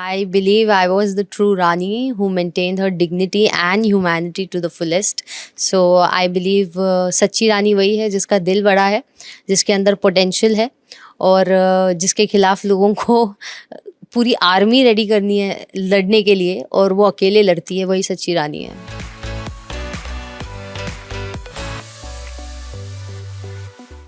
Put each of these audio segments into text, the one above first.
I believe I was the true Rani who maintained her dignity and humanity to the fullest. So I believe सच्ची रानी वही है जिसका दिल बड़ा है, जिसके अंदर पोटेंशियल है और जिसके खिलाफ लोगों को पूरी आर्मी रेडी करनी है लड़ने के लिए और वो अकेले लड़ती है, वही सच्ची रानी है।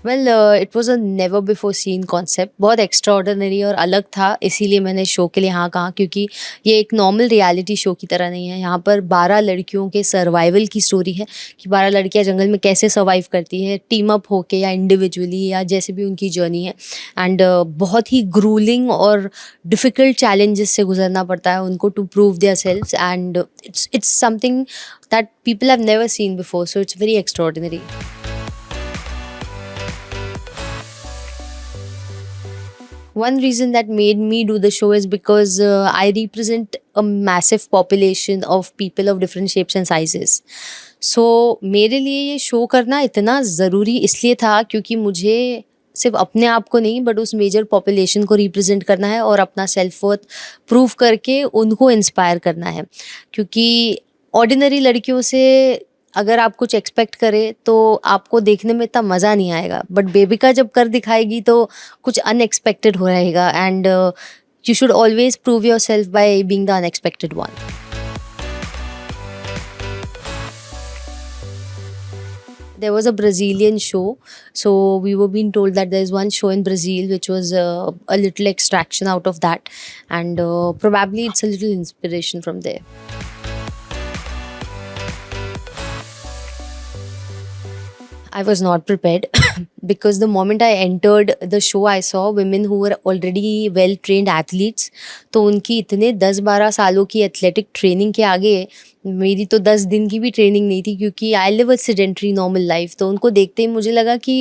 Well it was a never before seen concept, बहुत एक्स्ट्राऑर्डिनरी और अलग था, इसीलिए मैंने शो के लिए हाँ कहा, क्योंकि ये एक नॉर्मल रियलिटी शो की तरह नहीं है। यहाँ पर 12 लड़कियों के सर्वाइवल की स्टोरी है कि 12 लड़कियाँ जंगल में कैसे सर्वाइव करती है, टीम अप होके या इंडिविजुअली या जैसे भी उनकी जर्नी है। एंड बहुत ही ग्रूलिंग और डिफ़िकल्ट चैलेंजेस से गुजरना पड़ता है उनको to prove their selves, and it's something that people have never seen before, so it's very extraordinary. One reason that made me do the show is because I represent a massive population of people of different shapes and sizes. So मेरे लिए ये show करना इतना ज़रूरी इसलिए था क्योंकि मुझे सिर्फ अपने आप को नहीं बट उस मेजर पॉपुलेशन को रिप्रेजेंट करना है और अपना सेल्फ वर्थ प्रूव करके उनको इंस्पायर करना है। क्योंकि ऑर्डिनरी लड़कियों से अगर आप कुछ एक्सपेक्ट करें तो आपको देखने में इतना मज़ा नहीं आएगा, बट बेबिका जब कर दिखाएगी तो कुछ अनएक्सपेक्टेड हो रहेगा। And you should always prove your self by being the unexpected one. There was a Brazilian show, so we were being told that there is one show in Brazil which was a little extraction out of that, and probably it's a little inspiration from there. I was not prepared because the moment I entered the show, I saw women who were already well-trained athletes. तो उनकी इतने 10-12 सालों की athletic training के आगे मेरी तो 10 दिन की भी ट्रेनिंग नहीं थी, क्योंकि I live a sedentary normal life. तो उनको देखते ही मुझे लगा कि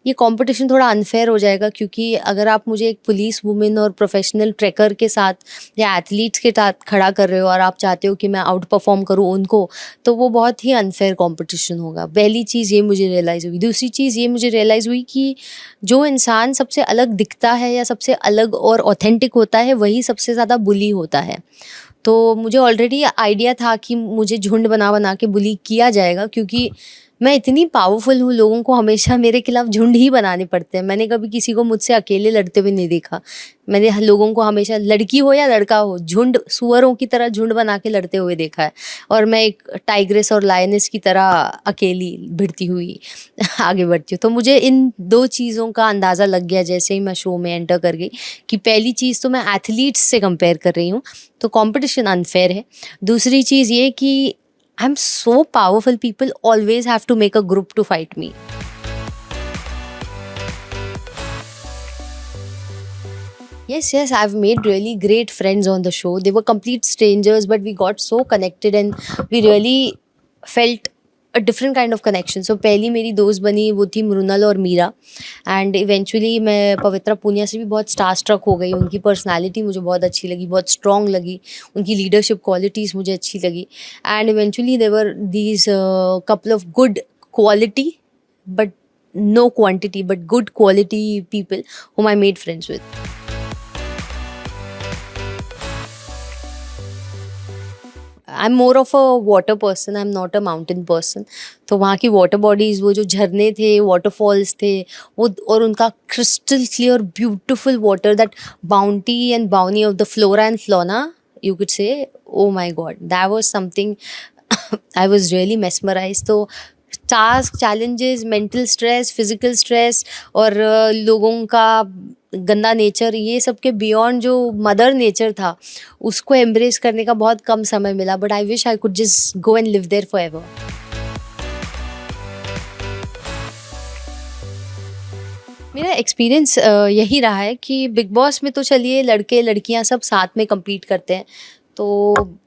ये कंपटीशन थोड़ा अनफेयर हो जाएगा, क्योंकि अगर आप मुझे एक पुलिस वुमेन और प्रोफेशनल ट्रैकर के साथ या एथलीट्स के साथ खड़ा कर रहे हो और आप चाहते हो कि मैं आउट परफॉर्म करूँ उनको, तो वो बहुत ही अनफेयर कंपटीशन होगा। पहली चीज़ ये मुझे रियलाइज़ हुई। दूसरी चीज़ ये मुझे रियलाइज़ हुई कि जो इंसान सबसे अलग दिखता है या सबसे अलग और ऑथेंटिक होता है वही सबसे ज़्यादा बुली होता है। तो मुझे ऑलरेडी आइडिया था कि मुझे झुंड बना बना के बुली किया जाएगा, क्योंकि मैं इतनी पावरफुल हूँ, लोगों को हमेशा मेरे खिलाफ झुंड ही बनाने पड़ते हैं। मैंने कभी किसी को मुझसे अकेले लड़ते हुए नहीं देखा। मैंने लोगों को हमेशा, लड़की हो या लड़का हो, झुंड, सुअरों की तरह झुंड बना के लड़ते हुए देखा है। और मैं एक टाइग्रेस और लायनेस की तरह अकेली भिड़ती हुई आगे बढ़ती हूँ। तो मुझे इन 2 चीज़ों का अंदाज़ा लग गया जैसे ही मैं शो में एंटर कर गई, कि पहली चीज़ तो मैं एथलीट्स से कंपेयर कर रही हूँ, तो कंपटीशन अनफेयर है। दूसरी चीज़ ये कि I'm so powerful, people always have to make a group to fight me. Yes, I've made really great friends on the show. They were complete strangers, but we got so connected and we really felt a different kind of connection. So पहली मेरी दोस्त बनी वो थी मृणाल और Meera, and eventually मैं पवित्रा पुनिया से भी बहुत स्टार स्ट्रक हो गई। उनकी पर्सनालिटी मुझे बहुत अच्छी लगी, बहुत स्ट्रॉन्ग लगी, उनकी लीडरशिप क्वालिटीज़ मुझे अच्छी लगी। And eventually there were these couple of good quality but no quantity, but good quality people whom I made friends with. I'm more of a water person, I'm not a mountain person. तो वहाँ की water bodies, वो जो झरने थे, waterfalls थे, वो और उनका crystal clear beautiful water, that bounty and bounty of the flora and fauna, you could say, oh my god, that was something I was really mesmerized. तो task, challenges, mental stress, physical stress और लोगों का गंदा nature, ये सब के beyond जो mother nature था उसको एम्ब्रेस करने का बहुत कम समय मिला, but I wish I could just go and live there forever. मेरा एक्सपीरियंस यही रहा है कि बिग बॉस में तो चलिए लड़के लड़कियां सब साथ में compete करते हैं, तो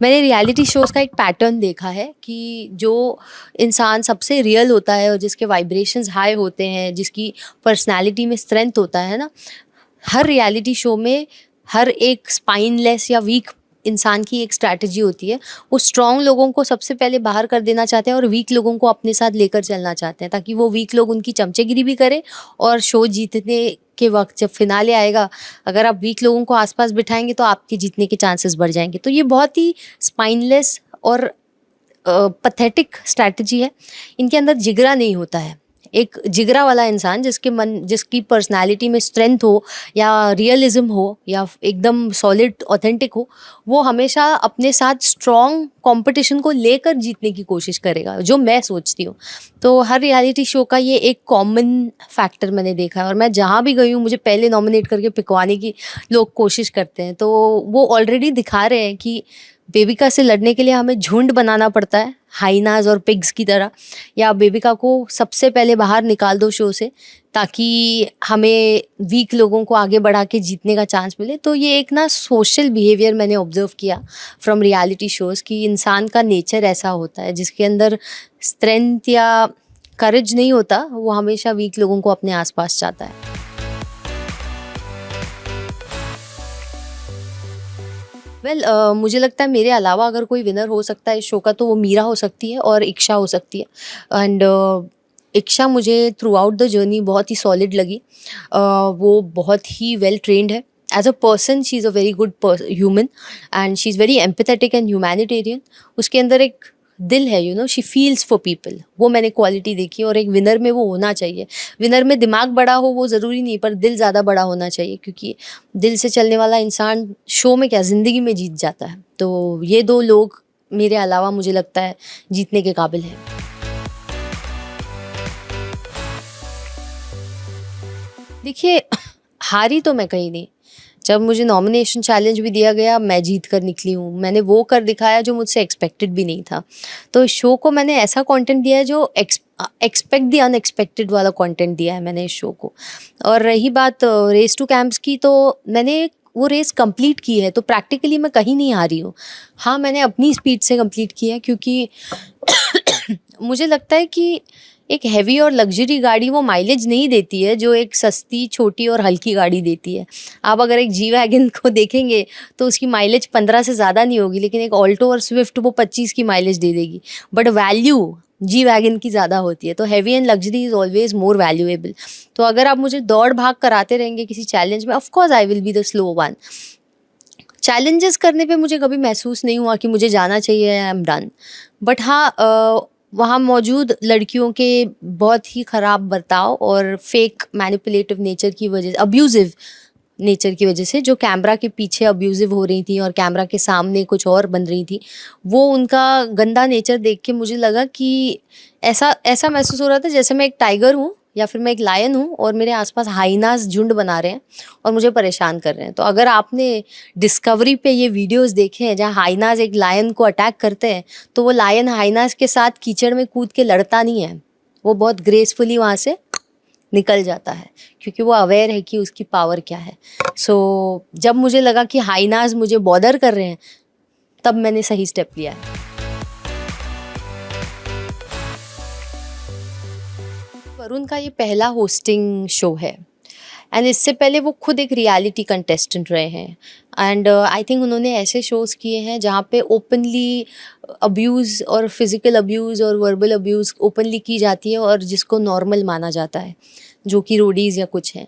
मैंने रियलिटी शोज़ का एक पैटर्न देखा है कि जो इंसान सबसे रियल होता है और जिसके वाइब्रेशंस हाई होते हैं, जिसकी पर्सनालिटी में स्ट्रेंथ होता है ना, हर रियलिटी शो में हर एक स्पाइनलेस या वीक इंसान की एक स्ट्रैटेजी होती है। वो स्ट्रॉन्ग लोगों को सबसे पहले बाहर कर देना चाहते हैं और वीक लोगों को अपने साथ लेकर चलना चाहते हैं, ताकि वो वीक लोग उनकी चमचेगिरी भी करें और शो जीतने के वक़्त जब फिनाले आएगा, अगर आप वीक लोगों को आस-पास बिठाएँगे तो आपके जीतने के चांसेस बढ़ जाएँगे। तो ये बहुत ही स्पाइनलेस और पैथेटिक स्ट्रैटेजी है। इनके अंदर जिगरा नहीं होता है। एक जिगरा वाला इंसान जिसकी पर्सनैलिटी में स्ट्रेंथ हो या रियलिज़्म हो या एकदम सॉलिड ऑथेंटिक हो, वो हमेशा अपने साथ स्ट्रॉन्ग कॉम्पिटिशन को लेकर जीतने की कोशिश करेगा, जो मैं सोचती हूँ। तो हर रियलिटी शो का ये एक कॉमन फैक्टर मैंने देखा है और मैं जहाँ भी गई हूँ, मुझे पहले नॉमिनेट करके पिकवाने की लोग कोशिश करते हैं। तो वो ऑलरेडी दिखा रहे हैं कि बेबिका से लड़ने के लिए हमें झुंड बनाना पड़ता है, हाइनाज और पिग्स की तरह, या बेबिका को सबसे पहले बाहर निकाल दो शो से ताकि हमें वीक लोगों को आगे बढ़ा के जीतने का चांस मिले। तो ये एक ना सोशल बिहेवियर मैंने ऑब्जर्व किया फ्रॉम रियलिटी शोज़ कि इंसान का नेचर ऐसा होता है जिसके अंदर स्ट्रेंथ या करेज नहीं होता, वो हमेशा वीक लोगों को अपने आसपास चाहता है। मुझे लगता है मेरे अलावा अगर कोई विनर हो सकता है इस शो का तो वो मीरा हो सकती है और इक्शा हो सकती है। एंड इक्शा मुझे थ्रू आउट द जर्नी बहुत ही सॉलिड लगी। वो बहुत ही वेल ट्रेंड है as a person, she is a very good human and she is very empathetic and humanitarian. उसके अंदर एक दिल है, you know, she feels for people, वो मैंने क्वालिटी देखी और एक विनर में वो होना चाहिए। विनर में दिमाग बड़ा हो वो ज़रूरी नहीं, पर दिल ज़्यादा बड़ा होना चाहिए, क्योंकि दिल से चलने वाला इंसान शो में क्या ज़िंदगी में जीत जाता है। तो ये दो लोग मेरे अलावा मुझे लगता है जीतने के काबिल हैं। देखिए, हारी तो मैं कहीं नहीं। जब मुझे नॉमिनेशन चैलेंज भी दिया गया, मैं जीत कर निकली हूँ। मैंने वो कर दिखाया जो मुझसे एक्सपेक्टेड भी नहीं था। तो इस शो को मैंने ऐसा कंटेंट दिया है जो एक्सपेक्ट द अनएक्सपेक्टेड वाला कंटेंट दिया है मैंने इस शो को। और रही बात रेस टू कैंप्स की, तो मैंने वो रेस कंप्लीट की है, तो प्रैक्टिकली मैं कहीं नहीं हारी हूँ। हाँ, मैंने अपनी स्पीड से कंप्लीट किया है, क्योंकि मुझे लगता है कि एक हेवी और लग्जरी गाड़ी वो माइलेज नहीं देती है जो एक सस्ती, छोटी और हल्की गाड़ी देती है। आप अगर एक जी वैगन को देखेंगे तो उसकी माइलेज 15 से ज़्यादा नहीं होगी, लेकिन एक ऑल्टो और स्विफ्ट वो 25 की माइलेज दे देगी। बट वैल्यू जी वैगन की ज़्यादा होती है। तो heavy and luxury is always more valuable. तो अगर आप मुझे दौड़ भाग कराते रहेंगे किसी चैलेंज में, of course I will be the slow one. Challenges करने पे मुझे कभी महसूस नहीं हुआ कि मुझे जाना चाहिए, आई एम डन। बट हाँ, वहाँ मौजूद लड़कियों के बहुत ही ख़राब बर्ताव और फेक मैनिपुलेटिव नेचर की वजह, अब्यूज़िव नेचर की वजह से, जो कैमरा के पीछे अब्यूज़िव हो रही थी और कैमरा के सामने कुछ और बन रही थी, वो उनका गंदा नेचर देख के मुझे लगा कि ऐसा ऐसा महसूस हो रहा था जैसे मैं एक टाइगर हूँ या फिर मैं एक लायन हूँ और मेरे आसपास हाइनास झुंड बना रहे हैं और मुझे परेशान कर रहे हैं। तो अगर आपने डिस्कवरी पे ये वीडियोस देखे हैं जहाँ हाइनास एक लायन को अटैक करते हैं, तो वो लायन हाइनास के साथ कीचड़ में कूद के लड़ता नहीं है, वो बहुत ग्रेसफुली वहाँ से निकल जाता है, क्योंकि वो अवेयर है कि उसकी पावर क्या है। सो जब मुझे लगा कि हाइनास मुझे बॉदर कर रहे हैं, तब मैंने सही स्टेप लिया है। वरुण का ये पहला होस्टिंग शो है एंड इससे पहले वो खुद एक रियलिटी कंटेस्टेंट रहे हैं। एंड आई थिंक उन्होंने ऐसे शोज़ किए हैं जहाँ पे ओपनली अब्यूज़ और फिज़िकल अब्यूज़ और वर्बल अब्यूज़ ओपनली की जाती है और जिसको नॉर्मल माना जाता है, जो कि रोडीज़ या कुछ हैं।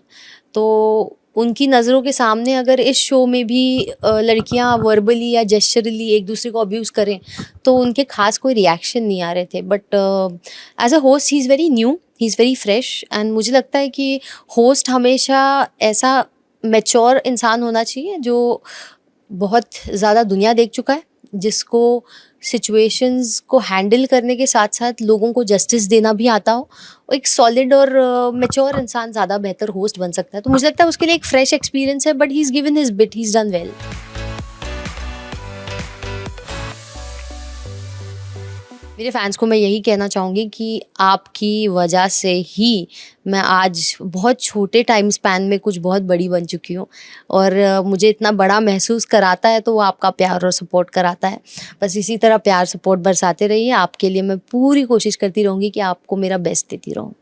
तो उनकी नज़रों के सामने अगर इस शो में भी लड़कियां वर्बली या जेस्चरली एक दूसरे को अब्यूज़ करें, तो उनके खास कोई रिएक्शन नहीं आ रहे थे। But as a host he is very new, he is very fresh and मुझे लगता है कि होस्ट हमेशा ऐसा मैच्योर इंसान होना चाहिए जो बहुत ज़्यादा दुनिया देख चुका है, जिसको सिचुएशंस को हैंडल करने के साथ साथ लोगों को जस्टिस देना भी आता हो। एक सॉलिड और मैच्योर इंसान ज़्यादा बेहतर होस्ट बन सकता है। तो मुझे लगता है उसके लिए एक फ्रेश एक्सपीरियंस है, but he is given his bit, he is done well. मेरे फैंस को मैं यही कहना चाहूँगी कि आपकी वजह से ही मैं आज बहुत छोटे टाइम स्पैन में कुछ बहुत बड़ी बन चुकी हूँ और मुझे इतना बड़ा महसूस कराता है तो वो आपका प्यार और सपोर्ट कराता है। बस इसी तरह प्यार सपोर्ट बरसाते रहिए। आपके लिए मैं पूरी कोशिश करती रहूँगी कि आपको मेरा बेस्ट देती रहूँ।